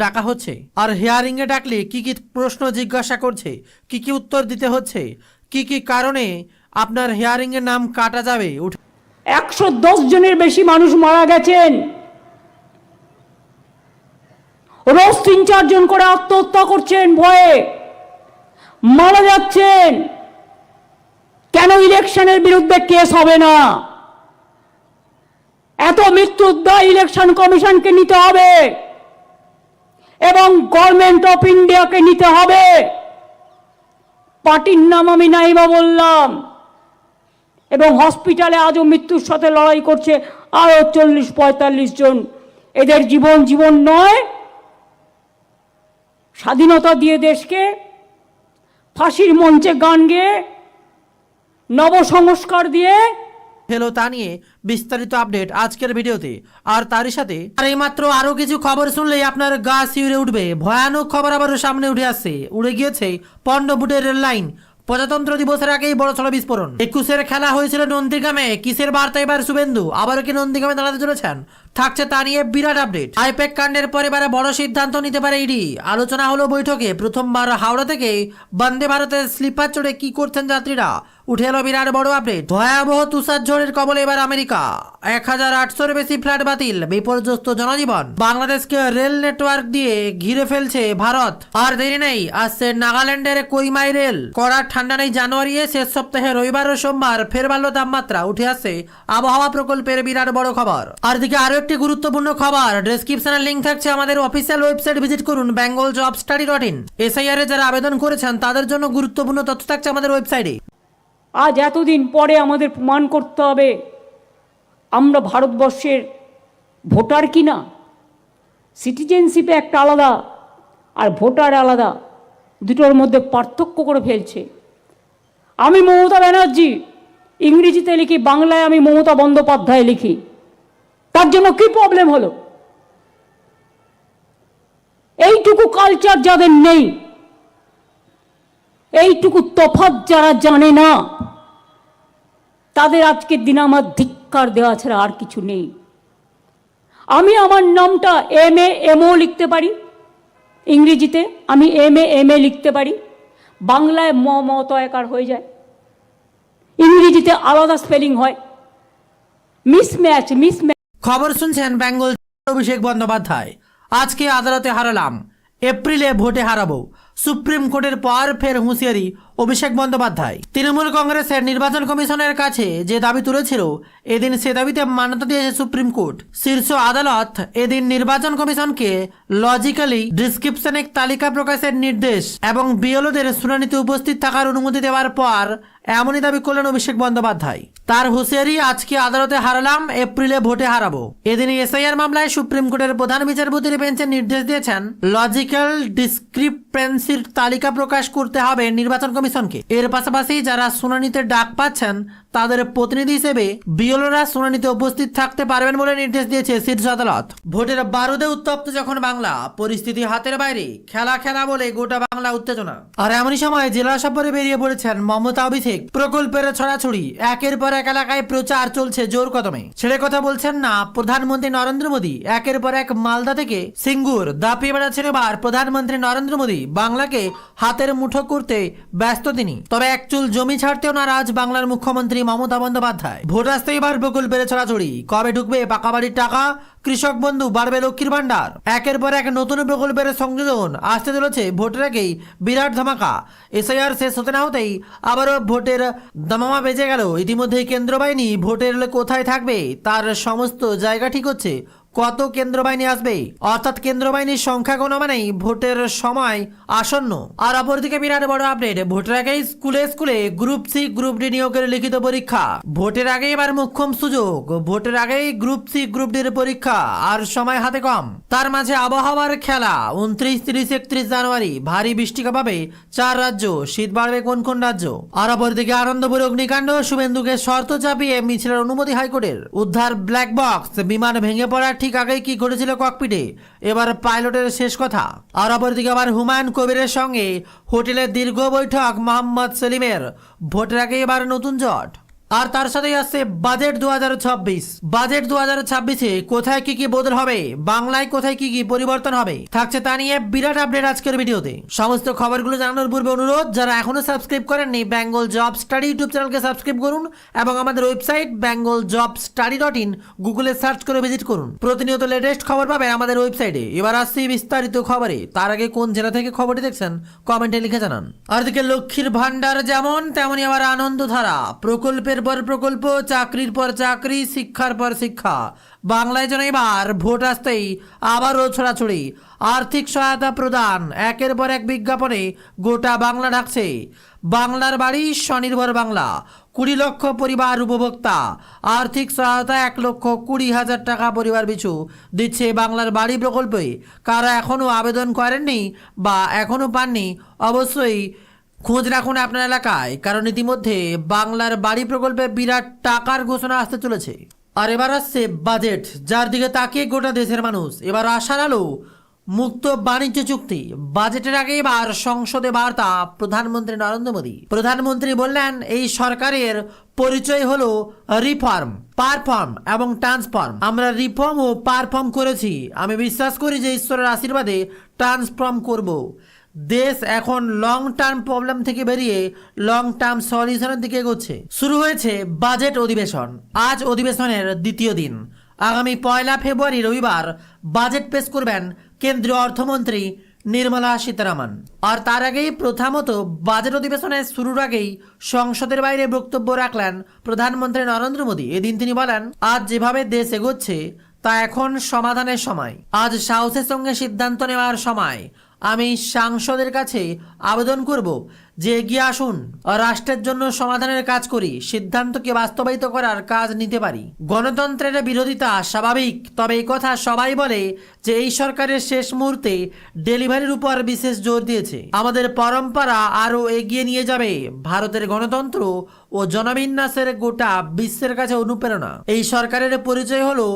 ডাকা হচ্ছে, আর হিয়ারিং এ ডাকলে কি কি প্রশ্ন জিজ্ঞাসা করছে, কি কি উত্তর দিতে হচ্ছে, কি কি কারণে আপনার হিয়ারিং এর নাম কাটা যাবে। 110 জনের বেশি মানুষ মারা গেছেন, রোজ 3-4 জন করে আত্মহত্যা করছেন, ভয়ে মারা যাচ্ছেন। কেন ইলেকশনের বিরুদ্ধে কেস হবে না? এত মৃত্যুর দায় ইলেকশন কমিশনকে নিতে হবে এবং গভর্নমেন্ট অফ ইন্ডিয়াকে নিতে হবে। পার্টির নাম আমি নাইবা বললাম, এবং হসপিটালে আজও মৃত্যুর সাথে লড়াই করছে আরো 40-45 জন। এদের জীবন জীবন নয়, স্বাধীনতা দিয়ে দেশকে ফাঁসির মঞ্চে গান গেয়ে নবসংস্কার দিয়ে হলো তা নিয়ে বিস্তারিত আপডেট আজকের ভিডিওতে। আর তারই সাথে আর এইমাত্র আরো কিছু খবর শুনলেই আপনার গা শিউরে উঠবে। ভয়ানক খবর আবারও সামনে উঠে আসছে। উড়ে গিয়েছে 15 ফুটের রেল লাইন। প্রজাতন্ত্র দিবসের আগেই বড় সড় বিস্ফোরণ। 21-এর খেলা হয়েছিল নন্দীগ্রামে। কিসের বার্তা এবার শুভেন্দু? আবারও কি নন্দীগ্রামে দাঁড়াতে চলেছেন? থাকছে তা নিয়ে বিরাট আপডেট। আইপ্যাক কাণ্ডের পর এবারে বড় সিদ্ধান্ত নিতে পারে ইডি। আলোচনা হলো বৈঠকে। প্রথমবার হাওড়া থেকে বন্দে ভারতের স্লিপার চড়ে কি করছেন যাত্রীরা? উঠে এলো বিরাট বড় আপডেট। ভয়াবহ তুষার ঝড়ের কবলে এবার আমেরিকা। 1800-এর বেশি ফ্লাইট বাতিল, বিপর্যস্ত জনজীবন। বাংলাদেশকে রেল নেটওয়ার্ক দিয়ে ঘিরে ফেলছে ভারত। আর দেরি নেই, আসছে নাগাল্যান্ডের কৈমাই রেল। কড়ার ঠান্ডা নেই জানুয়ারি। শেষ সপ্তাহে রবিবার ও সোমবার ফের বাড়ল তাপমাত্রা। উঠে আসছে আবহাওয়া প্রকল্পের বিরাট বড় খবর। আর দিকে আরো একটি গুরুত্বপূর্ণ খবর। ডেসক্রিপশনে লিংক থাকছে আমাদের অফিসিয়াল ওয়েবসাইট, ভিজিট করুন bengaljobstudy.in। এসআইআর এ যারা আবেদন করেছেন তাদের জন্য গুরুত্বপূর্ণ তথ্য থাকছে আমাদের ওয়েবসাইটে। আজ এতদিন পরে আমাদের প্রমাণ করতে হবে আমরা ভারতবর্ষের ভোটার কিনা। সিটিজেনশিপে একটা আলাদা আর ভোটার আলাদা, দুটোর মধ্যে পার্থক্য করে ফেলছে। আমি মমতা ব্যানার্জি ইংরেজিতে লিখি, বাংলায় আমি মমতা বন্দ্যোপাধ্যায় লিখি। তার জন্য কি প্রবলেম হলো? এইটুকু কালচার যাদের নেই, এইটুকু তফাৎ যারা জানে না, তাদের আজকের দিনে আমার ধিক্কার দেওয়া ছাড়া আর কিছু নেই। আমি আমার নামটা MA লিখতে পারি, ইংরেজিতে আমি MA লিখতে পারি, বাংলায় মমতায়কার হয়ে যায়, ইংরেজিতে আলাদা স্পেলিং হয়। মিসম্যাচ। খবর শুনছেন বেঙ্গল। অভিষেক বন্দ্যোপাধ্যায় আজকে আদালতে হারালাম, এপ্রিলে ভোটে হারাবো। সুপ্রিম কোর্টের পর ফের হুঁশিয়ারি অভিষেক বন্দ্যোপাধ্যায়। তৃণমূল কংগ্রেসের নির্বাচন কমিশনের কাছে যে দাবি তুলেছিল, এদিন সে দাবিতে মান্যতা দিয়েছে সুপ্রিম কোর্ট। শীর্ষ আদালত এদিন নির্বাচন কমিশনকে লজিক্যালি ডিসক্রিপশনের তালিকা প্রকাশের নির্দেশ এবং বিএলওদের শুনানিতে উপস্থিত থাকার অনুমতি দেওয়ার পর এমনই দাবি করলেন অভিষেক বন্দ্যোপাধ্যায়। তার হুঁশিয়ারি, আজকে আদালতে হারালাম, এপ্রিলে ভোটে হারাবো। এদিন এসআইআর মামলায় সুপ্রিম কোর্টের প্রধান বিচারপতির বেঞ্চে নির্দেশ দিয়েছেন লজিক্যাল ডিসক্রিপেন্সির তালিকা প্রকাশ করতে হবে নির্বাচন কমিশনকে। এর পাশাপাশি যারা শুনানিতে ডাক পাচ্ছেন তাদের প্রতিনিধি হিসেবে বিএলওরা শুনানিতে উপস্থিত থাকতে পারবেন বলে নির্দেশ দিয়েছে শীর্ষ আদালত। ভোটের বারুদে উত্তপ্ত যখন বাংলা, পরিস্থিতি হাতের বাইরে, খেলা খেলা বলে গোটা বাংলা উত্তেজনা। আর এমনই সময় জেলা সফরে বেরিয়ে পড়েছেন মমতা অভিষেক। প্রকল্পের ছড়াছড়ি, একের পর এক এলাকায় প্রচার চলছে জোর কদমে। ছেড়ে কথা বলছেন না প্রধানমন্ত্রী নরেন্দ্র মোদী। একের পর এক মালদা থেকে সিঙ্গুর দাপিয়ে বেড়াচ্ছেন এবার প্রধানমন্ত্রী নরেন্দ্র মোদী। বাংলাকে হাতের মুঠো করতে ব্যস্ত তিনি। তবে এক চুল জমি ছাড়তেও নারাজ বাংলার মুখ্যমন্ত্রী মমতা বন্দ্যোপাধ্যায়। ভোট আসতে এবার প্রকল্পের ছড়াছড়ি। কবে ঢুকবে পাকা বাড়ির টাকা? কৃষক বন্ধু, বাড়বে লক্ষ্মীর ভান্ডার। একের পর এক নতুন প্রকল্পের সংযোজন আসতে চলেছে। ভোটের আগেই বিরাট ধামাকা। এসআইআর শেষ হতে না হতেই আবারও ভোটের দামামা বেজে গেল। ইতিমধ্যেই কেন্দ্র বাহিনী ভোটের কোথায় থাকবে তার সমস্ত জায়গা ঠিক হচ্ছে। কত কেন্দ্র বাহিনী আসবে, অর্থাৎ কেন্দ্র বাহিনীর সংখ্যা কোনো মানেই ভোটের সময় আসন্ন। আর অপরদিকে বিরাট বড় আপডেট। ভোটের আগেই স্কুলে স্কুলে গ্রুপ সি গ্রুপ ডি নিয়োগের লিখিত পরীক্ষা। ভোটের আগে এবার মোক্ষম সুযোগ। ভোটের আগেই গ্রুপ সি গ্রুপ ডির পরীক্ষা, আর সময় হাতে কম। তার মাঝে আবহাওয়ার খেলা। 29, 30, 31 জানুয়ারি ভারী বৃষ্টিকা পাবে 4 রাজ্য। শীত বাড়বে কোন কোন রাজ্য? আর অপরদিকে আনন্দপুর অগ্নিকাণ্ড। শুভেন্দুকে শর্ত চাপিয়ে মিছিলের অনুমতি হাইকোর্টের। উদ্ধার ব্ল্যাক বক্স। বিমান ভেঙে পড়ার ঠিক আগেই কি ঘটেছিল ককপিটে, এবার পাইলটের শেষ কথা। আর অপরদিকে আবার হুমায়ুন কবিরের সঙ্গে হোটেলে দীর্ঘ বৈঠক মোহাম্মদ সেলিমের। ভোটের আগে এবার নতুন জট। আর তার সাথেই আসছে বাজেট 2026। বাজেট 2026-এ কোথায় কি কি বদল হবে, বাংলায় কোথায় কি কি পরিবর্তন হবে থাকছে তা নিয়ে বিরাট আপডেট আজকের ভিডিওতে। সমস্ত খবরগুলো জানানোর পূর্বে অনুরোধ, যারা এখনো সাবস্ক্রাইব করেননি বেঙ্গল জব স্টাডি ইউটিউব চ্যানেলকে সাবস্ক্রাইব করুন এবং আমাদের ওয়েবসাইট bengaljobstudy.in গুগলে সার্চ করে ভিজিট করুন। প্রতিনিয়ত লেটেস্ট খবর পাবেন আমাদের ওয়েবসাইটে। এবার আসছি বিস্তারিত খবরে। তার আগে কোন জেলা থেকে খবরটি দেখছেন কমেন্টে লিখে জানান। আর দিকে লক্ষ্মীর ভান্ডার যেমন তেমনি আবার আনন্দধারা, প্রকল্পের পর প্রকল্প, চাকরির পর চাকরি, শিক্ষার পর শিক্ষা। বাংলায় যেন এবার ভোট আসতেই আবারও ছড়াছড়ি। আর্থিক সহায়তা প্রদান, একের পর এক বিজ্ঞাপনে গোটা বাংলা ঢাকছে। বাংলার বাড়ি, স্বনির্ভর বাংলা, 20 লক্ষ পরিবার উপভোক্তা। আর্থিক সহায়তা 1,20,000 টাকা পরিবার পিছু দিচ্ছে বাংলার বাড়ি প্রকল্পে। কারা এখনও আবেদন করেননি বা এখনও পাননি, অবশ্যই খোঁজ রাখুন আপনার এলাকায়, কারণ ইতিমধ্যে বাংলার বাড়ি প্রকল্পে বিরাট টাকার ঘোষণা আসতে চলেছে। আর এবার আসছে বাজেট, যার দিকে তাকিয়ে গোটা দেশের মানুষ। এবার আশার আলো মুক্ত বাণিজ্য চুক্তি। বাজেটের আগে এবার সংসদে বার্তা প্রধানমন্ত্রী নরেন্দ্র মোদী। প্রধানমন্ত্রী বললেন, এই সরকারের পরিচয় হলো রিফর্ম, পারফর্ম এবং ট্রান্সফর্ম। আমরা রিফর্ম ও পারফর্ম করেছি। আমি বিশ্বাস করি যে ঈশ্বরের আশীর্বাদে ট্রান্সফর্ম করব। দেশ এখন লং টার্ম প্রবলেম থেকে বেরিয়ে লং টার্ম সলিউশনের দিকে এগোচ্ছে। শুরু হয়েছে বাজেট অধিবেশন। আজ অধিবেশনের দ্বিতীয় দিন। আগামী 1 ফেব্রুয়ারি রবিবার বাজেট পেশ করবেন কেন্দ্রীয় অর্থমন্ত্রী নির্মলা সীতারামন। আর তার আগেই প্রথমত বাজেট অধিবেশনের শুরুর আগেই সংসদের বাইরে বক্তব্য রাখলেন প্রধানমন্ত্রী নরেন্দ্র মোদী। এদিন তিনি বলেন, আজ যেভাবে দেশ এগোচ্ছে তা এখন সমাধানের সময়। আজ সাহসের সঙ্গে সিদ্ধান্ত নেওয়ার সময়। আমি সাংসদের কাছে আবেদন করব যে এগিয়ে আসুন, রাষ্ট্রের জন্য সমাধানের কাজ করি, সিদ্ধান্তকে বাস্তবায়িত করার কাজ নিতে পারি। গণতন্ত্রের বিরোধিতা স্বাভাবিক, তবে এই কথা সবাই বলে যে এই সরকারের শেষ মুহূর্তে ডেলিভারির উপর বিশেষ জোর দিয়েছে। আমাদের পরম্পরা আরও এগিয়ে নিয়ে যাবে ভারতের গণতন্ত্র ও জনবিন্যাসের গোটা বিশ্বের কাছে অনুপ্রেরণা। এই সরকারের পরিচয় হলো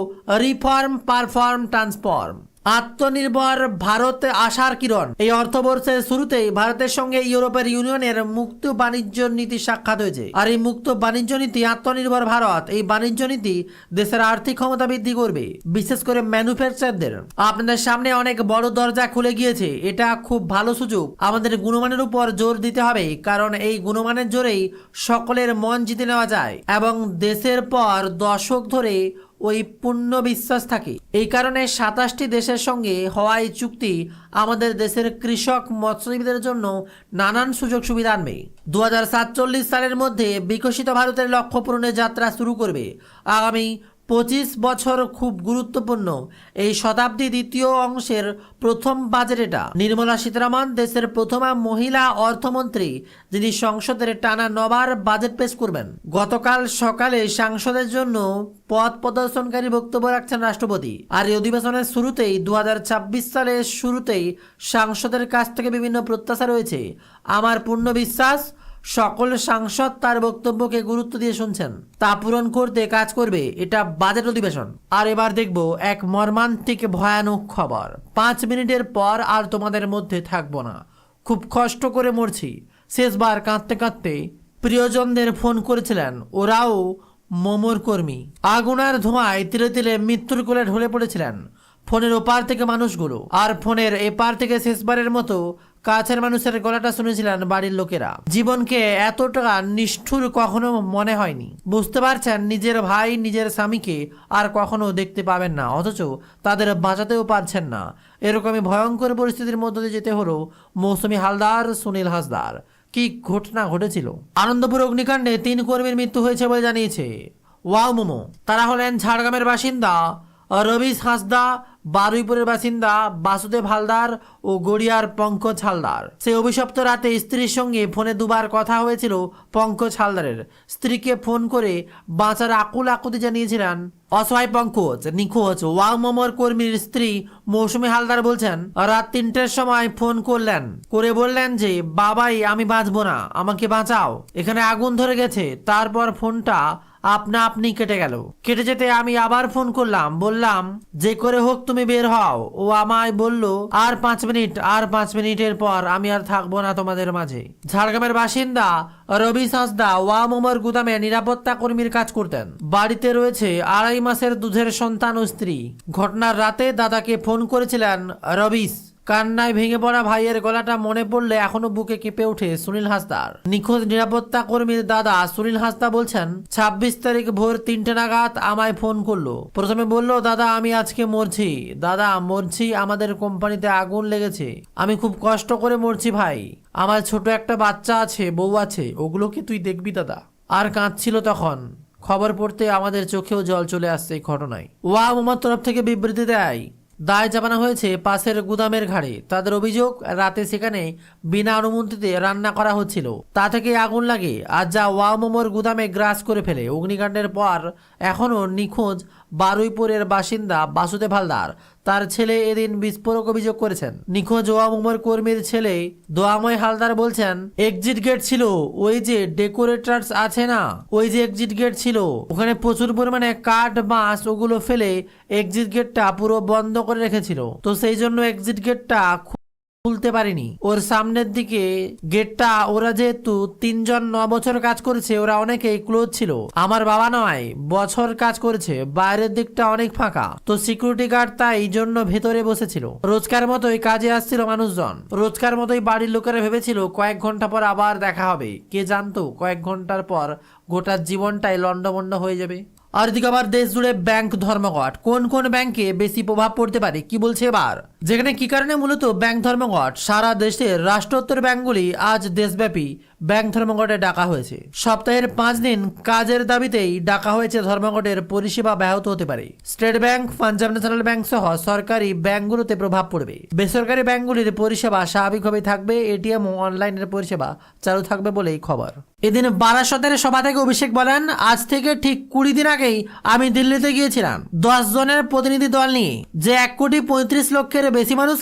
রিফর্ম, পারফর্ম, ট্রান্সফর্ম। আত্মনির্ভর ভারত আশার কিরণ। এই অর্থবর্ষের শুরুতেই ভারতের সঙ্গে ইউরোপের ইউনিয়নের মুক্ত বাণিজ্য নীতি সাক্ষাৎ হয়েছে। আর এই মুক্ত বাণিজ্য নীতি, আত্মনির্ভর ভারত, এই বাণিজ্য নীতি দেশের আর্থিক ক্ষমতা বৃদ্ধি করবে, বিশেষ করে ম্যানুফ্যাকচারদের। আপনাদের সামনে অনেক বড় দরজা খুলে গিয়েছে। এটা খুব ভালো সুযোগ। আমাদের গুণমানের উপর জোর দিতে হবে, কারণ এই গুণমানের জোরেই সকলের মন জিতে নেওয়া যায় এবং দেশের পর দশক ধরে ওই পূর্ণ বিশ্বাস থাকে। এই কারণে 27টি দেশের সঙ্গে হওয়া এই চুক্তি আমাদের দেশের কৃষক, মৎস্যজীবীদের জন্য নানান সুযোগ সুবিধা আনবে। 2047 সালের মধ্যে বিকশিত ভারতের লক্ষ্য পূরণের যাত্রা শুরু করবে। আগামী 25 বছর খুব গুরুত্বপূর্ণ। এই শতাব্দী দ্বিতীয় অংশের প্রথম বাজেট এটা। নির্মলা সীতারামন দেশের প্রথম মহিলা অর্থমন্ত্রী যিনি সংসদের টানা 9 বার বাজেট পেশ করবেন। গতকাল সকালে সাংসদের জন্য পথ প্রদর্শনকারী বক্তব্য রাখছেন রাষ্ট্রপতি। আর এই অধিবেশনের শুরুতেই 2026 সালের শুরুতেই সাংসদের কাছ থেকে বিভিন্ন প্রত্যাশা রয়েছে। আমার পূর্ণ বিশ্বাস সকল সাংসদ তার বক্তব্যকে গুরুত্ব দিয়ে শুনছেন, তা পূরণ করতে কাজ করবে। এটা বাজেট অধিবেশন। আর এবার দেখব এক মর্মান্তিক ভয়ানক খবর। 5 মিনিটের পর আর তোমাদের মধ্যে থাকবো না। খুব কষ্ট করে মরছি। শেষবার কাঁদতে কাঁদতে প্রিয়জনদের ফোন করেছিলেন, ওরাও মোমোর কর্মী। আগুনার ধোঁয়ায় তিলে তিলে মৃত্যুর কোলে ঢলে পড়েছিলেন ফোনের ওপার থেকে মানুষগুলো। আর ফোনের এপার থেকে শেষবারের মতো কাছের মানুষের গলাটা শুনেছিলেন বাড়ির লোকেরা। জীবনকে এতটা নিষ্ঠুর কখনো মনে হয়নি। বুঝতে পারছেন নিজের ভাই, নিজের স্বামীকে আর কখনো দেখতে পাবেন না, অথচ তাদের বাঁচাতেও পারছেন না। এরকমই ভয়ঙ্কর পরিস্থিতির মধ্য দিয়ে যেতে হলো মৌসুমী হালদার, সুনীল হাসদার। কি ঘটনা ঘটেছিল! আনন্দপুর অগ্নিকাণ্ডে 3 কর্মীর মৃত্যু হয়েছে বলে জানিয়েছে ওয়াও মোমো। তারা হলেন ঝাড়গ্রামের বাসিন্দা রবিশ হাসদা, বারুইপুরের বাসিন্দা বাসুদেব হালদার ও গড়িয়ার পঙ্কজ হালদার। সেই অভিশপ্ত রাতে স্ত্রীর সঙ্গে ফোনে 2 বার কথা হয়েছিল পঙ্কজ হালদারের। স্ত্রীকে ফোন করে বাঁচার আকুল আকুতি জানিয়েছিলেন অসহায় পঙ্কজ। নিখোঁজ ওয়াও মোমোর কর্মীর স্ত্রী মৌসুমী হালদার বলছেন, রাত 3টের সময় ফোন করলেন, করে বললেন যে বাবাই আমি বাঁচবো না, আমাকে বাঁচাও, এখানে আগুন ধরে গেছে। তারপর ফোনটা আপনা আপনি কেটে গেল। কেটে যেতে আমি আবার ফোন করলাম, বললাম যে করে হোক তুমি বের হও। ও আমায় বলল আর 5 মিনিট, আর 5 মিনিটের পর আমি আর থাকবো না তোমাদের মাঝে। ঝাড়গ্রামের বাসিন্দা রবি হাঁসদা ওয়াম উমর গুদামে নিরাপত্তা কর্মীর কাজ করতেন। বাড়িতে রয়েছে 2.5 মাসের দুধের সন্তান ও স্ত্রী। ঘটনার রাতে দাদাকে ফোন করেছিলেন রবিস। কান্নায় ভেঙে পড়া ভাইয়ের গলাটা মনে পড়লে এখনো বুকে কেঁপে ওঠে সুনীল হাঁসদার। নিখোঁজ নিরাপত্তা কর্মীর দাদা সুনীল হাঁসদা বলছেন, 26 তারিখ ভোর 3টে নাগাদ আমায় ফোন করলো। প্রথমে বলল, দাদা আমি আজকে মরছি, দাদা মরছি, আমাদের কোম্পানিতে আগুন লেগেছে, আমি খুব কষ্ট করে মরছি ভাই, আমার ছোট একটা বাচ্চা আছে, বউ আছে, ওগুলোকে তুই দেখবি দাদা। আর কাঁদছিল তখন। খবর পড়তে আমাদের চোখেও জল চলে আসছে এই ঘটনায়। ওয়াম উমার তরফ থেকে বিবৃতি দেয়, দায় চাপানো হয়েছে পাশের গুদামের ঘাড়ে। তাদের অভিযোগ, রাতে সেখানে বিনা অনুমতিতে রান্না করা হচ্ছিল, তা থেকে আগুন লাগে আর যা ওয়ামোমোর গুদামে গ্রাস করে ফেলে। অগ্নিকাণ্ডের পর এখনও নিখোঁজ বারুইপুরের বাসিন্দা বাসুদেব হালদার, তার ছেলে এদিন বিস্ফোরক অভিযোগ করেছেন। নিখোঁজ ওয়ামোমোর কর্মীর ছেলে দোয়াময় হালদার বলছেন, এক্সিট গেট ছিল, ওই যে ডেকোরেটার্স আছে না, ওই যে এক্সিট গেট ছিল, ওখানে প্রচুর পরিমাণে কাঠ বাঁশ ওগুলো ফেলে এক্সিট গেটটা পুরো বন্ধ করে রেখেছিল, তো সেই জন্য এক্সিট গেটটা খুলতে পারিনি। ওর সামনের দিকে গেটটা, ওরা যেহেতু 3 জন 9 বছর কাজ করেছে, ওরা অনেকেই ক্লোজ ছিল। আমার বাবা 9 বছর কাজ করেছে, বাইরের দিকটা অনেক ফাঁকা, তো সিকিউরিটি গার্ড তাই জন্য ভেতরে বসেছিল। রোজকার মতোই কাজে আসছিল মানুষজন, রোজকার মতোই বাড়ির লোকেরা ভেবেছিল কয়েক ঘন্টা পর আবার দেখা হবে। কে জানতো কয়েক ঘন্টার পর গোটা জীবনটাই লন্ডভন্ড হয়ে যাবে। আর এদিকে আবার দেশ জুড়ে ব্যাংক ধর্মঘট। কোন কোন ব্যাংকে বেশি প্রভাব পড়তে পারে কি বলছে এবার, যেখানে কি কারণে মূলত ব্যাংক ধর্মঘট। সারা দেশের রাষ্ট্রোত্তর ব্যাংকগুলি আজ দেশব্যাপী ব্যাংক ধর্মঘটে ডাকা হয়েছে। সপ্তাহের 5 দিন কাজের দাবিতেই ডাকা হয়েছে ধর্মঘটের পরিষেবা ব্যাহত হতে পারে। State bank, Punjab national bank সহ সরকারি ব্যাংকগুলোতে প্রভাব পড়বে। বেসরকারি ব্যাংকগুলির পরিষেবা স্বাভাবিকভাবে থাকবে, এটিএম ও অনলাইনের পরিষেবা চালু থাকবে বলেই খবর। এদিন বারাসতের সভা থেকে অভিষেক বলেন, আজ থেকে ঠিক 20 দিন আগেই আমি দিল্লিতে গিয়েছিলাম 10 জনের প্রতিনিধি দল নিয়ে, যে 1,35,00,000 বেশি মানুষ